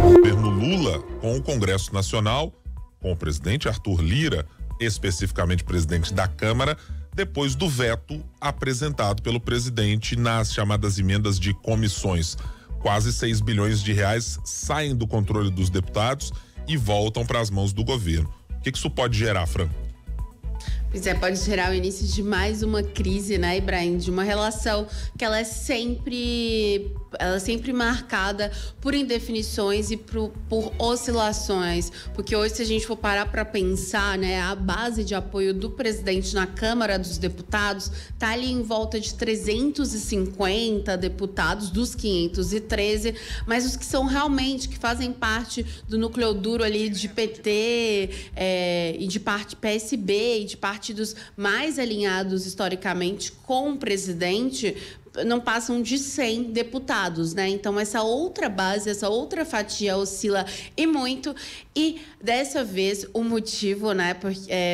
governo Lula com o Congresso Nacional, com o presidente Arthur Lira, especificamente presidente da Câmara, depois do veto apresentado pelo presidente nas chamadas emendas de comissões. Quase 6 bilhões de reais saem do controle dos deputados e voltam para as mãos do governo. O que isso pode gerar, Fran? Pois é, pode gerar o início de mais uma crise, né, Ibrahim? De uma relação que ela é sempre marcada por indefinições e por oscilações. Porque hoje, se a gente for parar para pensar, né, a base de apoio do presidente na Câmara dos Deputados tá ali em volta de 350 deputados dos 513, mas os que são realmente, que fazem parte do núcleo duro ali de PT e de parte PSB e de partidos mais alinhados historicamente com o presidente, não passam de 100 deputados, né? Então, essa outra base, essa outra fatia oscila e muito. E, dessa vez, o motivo, né,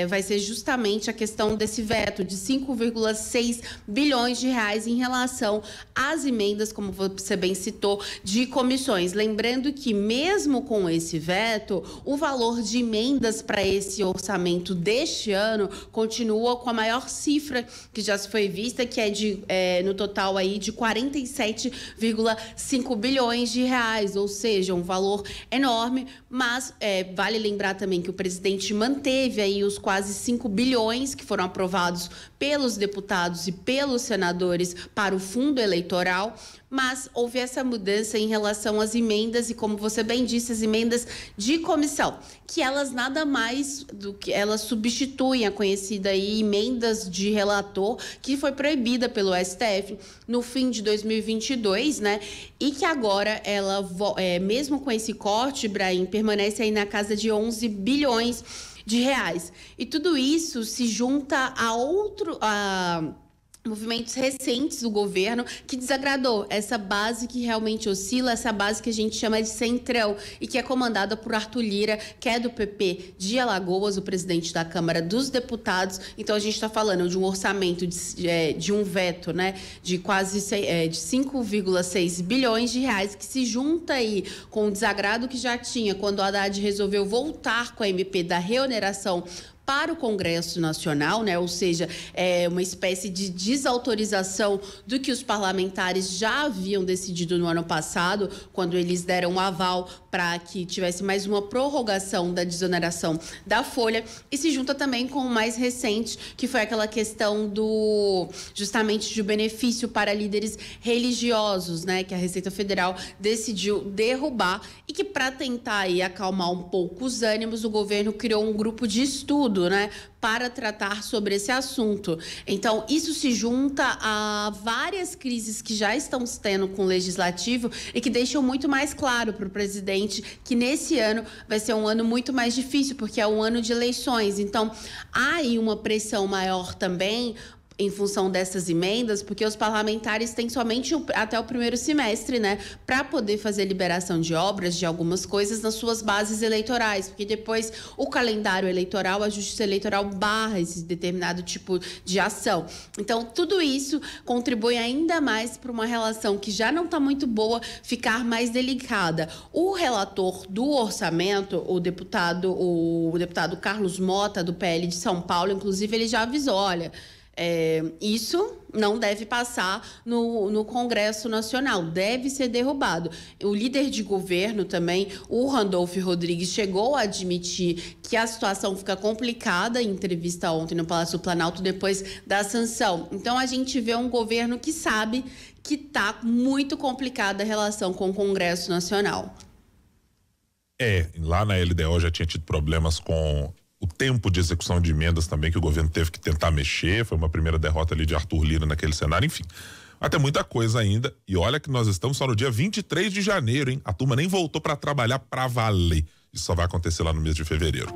vai ser justamente a questão desse veto de 5,6 bilhões de reais em relação às emendas, como você bem citou, de comissões. Lembrando que, mesmo com esse veto, o valor de emendas para esse orçamento deste ano continua com a maior cifra que já se foi vista, que é no total aí de 47,5 bilhões de reais, ou seja, um valor enorme, mas vale lembrar também que o presidente manteve aí os quase 5 bilhões que foram aprovados pelos deputados e pelos senadores para o fundo eleitoral, mas houve essa mudança em relação às emendas e, como você bem disse, as emendas de comissão, que elas nada mais do que elas substituem a conhecida aí emendas de relator, que foi proibida pelo STF no fim de 2022, né? E que agora ela, mesmo com esse corte, Ibrahim, permanece aí na casa de 11 bilhões de reais. E tudo isso se junta a movimentos recentes do governo que desagradou essa base que realmente oscila, essa base que a gente chama de centrão e que é comandada por Arthur Lira, que é do PP de Alagoas, o presidente da Câmara dos Deputados. Então a gente está falando de um orçamento de um veto, né, de quase de 5,6 bilhões de reais, que se junta aí com o desagrado que já tinha quando o Haddad resolveu voltar com a MP da reoneração para o Congresso Nacional, né? Ou seja, uma espécie de desautorização do que os parlamentares já haviam decidido no ano passado, quando eles deram um aval para que tivesse mais uma prorrogação da desoneração da folha, e se junta também com o mais recente, que foi aquela questão justamente do benefício para líderes religiosos, né? Que a Receita Federal decidiu derrubar e que, para tentar aí acalmar um pouco os ânimos, o governo criou um grupo de estudo, né, para tratar sobre esse assunto. Então, isso se junta a várias crises que já estão tendo com o legislativo e que deixam muito mais claro para o presidente que nesse ano vai ser um ano muito mais difícil, porque é um ano de eleições. Então, há aí uma pressão maior também em função dessas emendas, porque os parlamentares têm somente até o primeiro semestre, né, para poder fazer liberação de obras, de algumas coisas nas suas bases eleitorais, porque depois o calendário eleitoral, a Justiça Eleitoral barra esse determinado tipo de ação. Então, tudo isso contribui ainda mais para uma relação que já não está muito boa ficar mais delicada. O relator do orçamento, o deputado Carlos Mota, do PL de São Paulo, inclusive, ele já avisou, olha, isso não deve passar no Congresso Nacional, deve ser derrubado. O líder de governo também, o Randolfo Rodrigues, chegou a admitir que a situação fica complicada em entrevista ontem no Palácio do Planalto depois da sanção. Então a gente vê um governo que sabe que está muito complicada a relação com o Congresso Nacional. Lá na LDO já tinha tido problemas com o tempo de execução de emendas também, que o governo teve que tentar mexer, foi uma primeira derrota ali de Arthur Lira naquele cenário, enfim. Mas tem muita coisa ainda, e olha que nós estamos só no dia 23 de janeiro, hein? A turma nem voltou para trabalhar para valer. Isso só vai acontecer lá no mês de fevereiro.